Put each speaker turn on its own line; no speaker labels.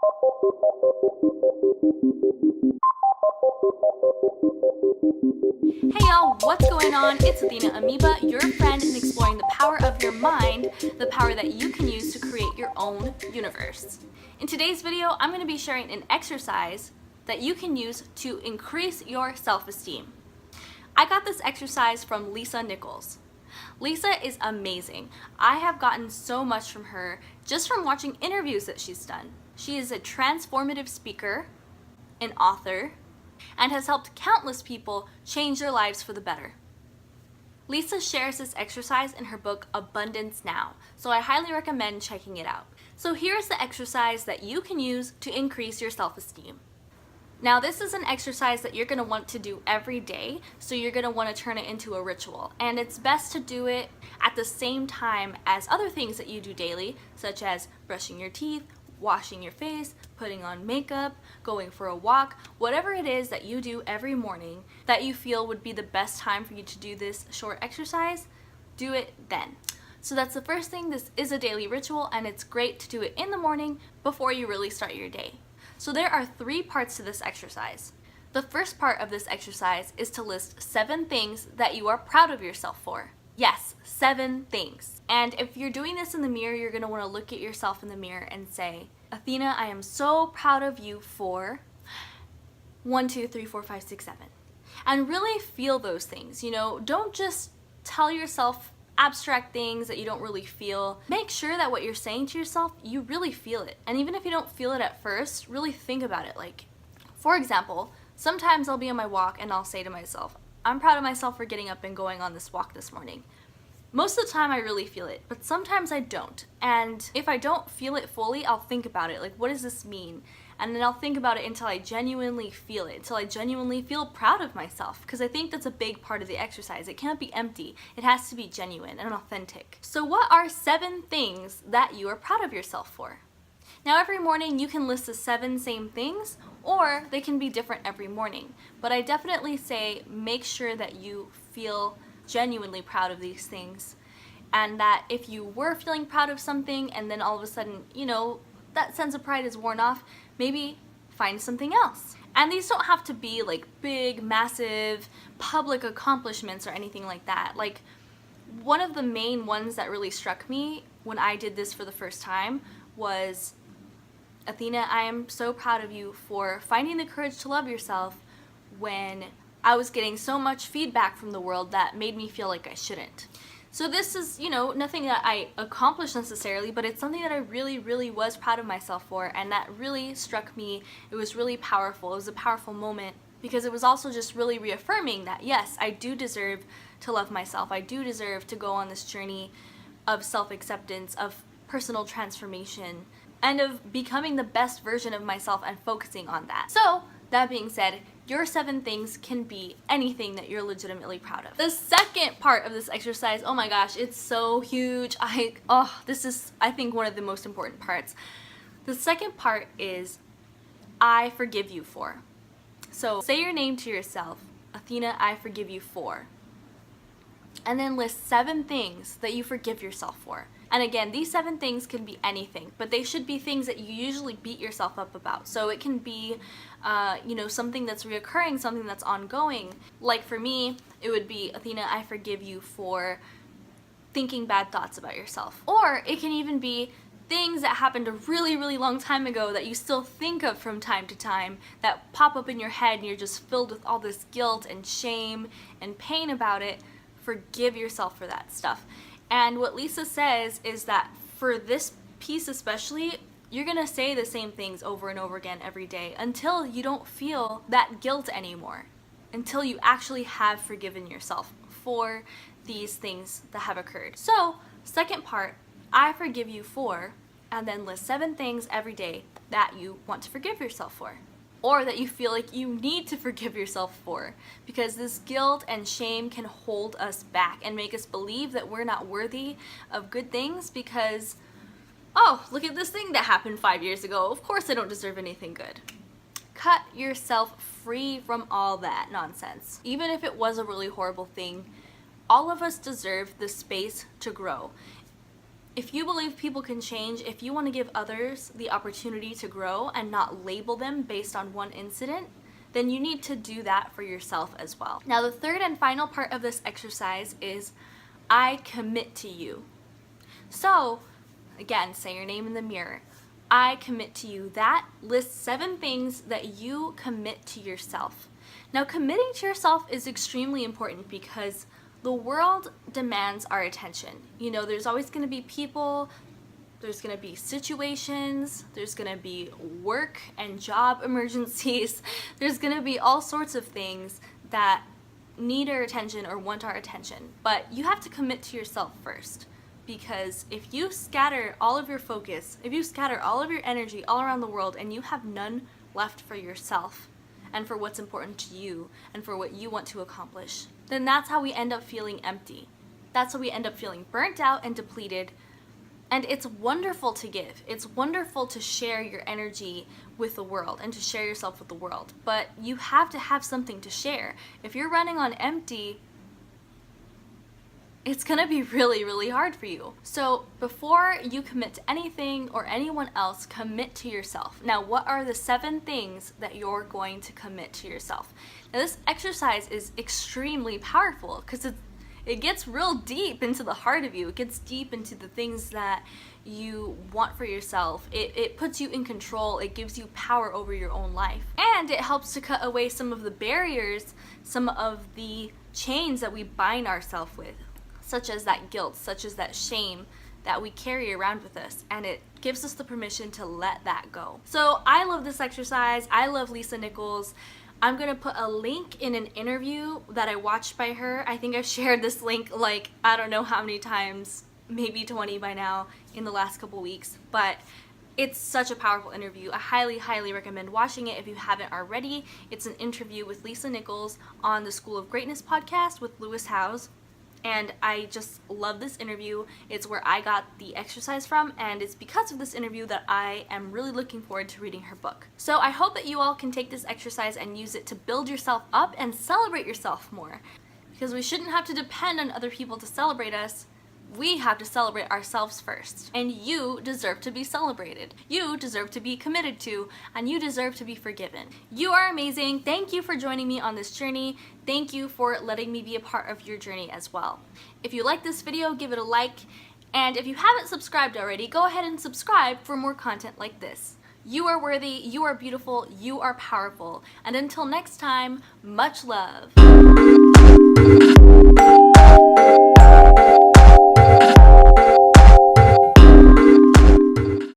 Hey y'all, what's going on? It's Athena Amoeba, your friend in exploring the power of your mind, the power that you can use to create your own universe. In today's video, I'm going to be sharing an exercise that you can use to increase your self-esteem. I got this exercise from Lisa Nichols. Lisa is amazing. I have gotten so much from her just from watching interviews that she's done. She is a transformative speaker, an author, and has helped countless people change their lives for the better. Lisa shares this exercise in her book Abundance Now, so I highly recommend checking it out. So here's the exercise that you can use to increase your self-esteem. Now this is an exercise that you're going to want to do every day, so you're going to want to turn it into a ritual. And it's best to do it at the same time as other things that you do daily, such as brushing your teeth, washing your face, putting on makeup, going for a walk, whatever it is that you do every morning that you feel would be the best time for you to do this short exercise, do it then. So that's the first thing. This is a daily ritual and it's great to do it in the morning before you really start your day. So there are 3 parts to this exercise. The first part of this exercise is to list 7 things that you are proud of yourself for. Yes, 7 things. And if you're doing this in the mirror, you're going to want to look at yourself in the mirror and say, Athena, I am so proud of you for 1, 2, 3, 4, 5, 6, 7. And really feel those things. You know, don't just tell yourself abstract things that you don't really feel. Make sure that what you're saying to yourself, you really feel it. And even if you don't feel it at first, really think about it. Like, for example, sometimes I'll be on my walk and I'll say to myself, I'm proud of myself for getting up and going on this walk this morning. Most of the time I really feel it, but sometimes I don't. And if I don't feel it fully, I'll think about it. Like, what does this mean? And then I'll think about it until I genuinely feel it, until I genuinely feel proud of myself. Because I think that's a big part of the exercise. It can't be empty. It has to be genuine and authentic. So what are 7 things that you are proud of yourself for? Now every morning you can list the 7 same things, or they can be different every morning. But I definitely say make sure that you feel genuinely proud of these things. And that if you were feeling proud of something and then all of a sudden, you know, that sense of pride is worn off, maybe find something else. And these don't have to be like big, massive, public accomplishments or anything like that. Like, one of the main ones that really struck me when I did this for the first time was, Athena, I am so proud of you for finding the courage to love yourself when I was getting so much feedback from the world that made me feel like I shouldn't. So this is, you know, nothing that I accomplished necessarily, but it's something that I really, really was proud of myself for, and that really struck me. It was really powerful. It was a powerful moment because it was also just really reaffirming that, yes, I do deserve to love myself. I do deserve to go on this journey of self-acceptance, of personal transformation, and of becoming the best version of myself and focusing on that. So, that being said, your 7 things can be anything that you're legitimately proud of. The second part of this exercise, oh my gosh, it's so huge. This is, I think, one of the most important parts. The second part is, I forgive you for. So say your name to yourself, Athena, I forgive you for. And then list 7 things that you forgive yourself for. And again, these 7 things can be anything, but they should be things that you usually beat yourself up about. So it can be, you know, something that's reoccurring, something that's ongoing. Like for me, it would be, Athena, I forgive you for thinking bad thoughts about yourself. Or it can even be things that happened a really, really long time ago that you still think of from time to time that pop up in your head and you're just filled with all this guilt and shame and pain about it. Forgive yourself for that stuff. And what Lisa says is that for this piece especially, you're gonna say the same things over and over again every day until you don't feel that guilt anymore, until you actually have forgiven yourself for these things that have occurred. So, second part, I forgive you for, and then list 7 things every day that you want to forgive yourself for, or that you feel like you need to forgive yourself for, because this guilt and shame can hold us back and make us believe that we're not worthy of good things because, oh, look at this thing that happened 5 years ago. Of course I don't deserve anything good. Cut yourself free from all that nonsense. Even if it was a really horrible thing, all of us deserve the space to grow. If you believe people can change, if you want to give others the opportunity to grow and not label them based on one incident, then you need to do that for yourself as well. Now, the third and final part of this exercise is I commit to you. So, again, say your name in the mirror. I commit to you. That lists 7 things that you commit to yourself. Now, committing to yourself is extremely important because the world demands our attention. You know, there's always going to be people, there's going to be situations, there's going to be work and job emergencies, there's going to be all sorts of things that need our attention or want our attention. But you have to commit to yourself first, because if you scatter all of your focus, if you scatter all of your energy all around the world and you have none left for yourself and for what's important to you and for what you want to accomplish, then that's how we end up feeling empty. That's how we end up feeling burnt out and depleted. And it's wonderful to give. It's wonderful to share your energy with the world and to share yourself with the world. But you have to have something to share. If you're running on empty, it's gonna be really, really hard for you. So before you commit to anything or anyone else, commit to yourself. Now, what are the 7 things that you're going to commit to yourself? Now, this exercise is extremely powerful because it gets real deep into the heart of you. It gets deep into the things that you want for yourself. It puts you in control. It gives you power over your own life. And it helps to cut away some of the barriers, some of the chains that we bind ourselves with, such as that guilt, such as that shame that we carry around with us, and it gives us the permission to let that go. So I love this exercise. I love Lisa Nichols. I'm gonna put a link in an interview that I watched by her. I think I've shared this link like, I don't know how many times, maybe 20 by now in the last couple weeks, but it's such a powerful interview. I highly, highly recommend watching it if you haven't already. It's an interview with Lisa Nichols on the School of Greatness podcast with Lewis Howes. And I just love this interview. It's where I got the exercise from, and it's because of this interview that I am really looking forward to reading her book. So I hope that you all can take this exercise and use it to build yourself up and celebrate yourself more. Because we shouldn't have to depend on other people to celebrate us. We have to celebrate ourselves first. And you deserve to be celebrated. You deserve to be committed to, and you deserve to be forgiven. You are amazing. Thank you for joining me on this journey. Thank you for letting me be a part of your journey as well. If you like this video, give it a like. And if you haven't subscribed already, go ahead and subscribe for more content like this. You are worthy, you are beautiful, you are powerful. And until next time, much love.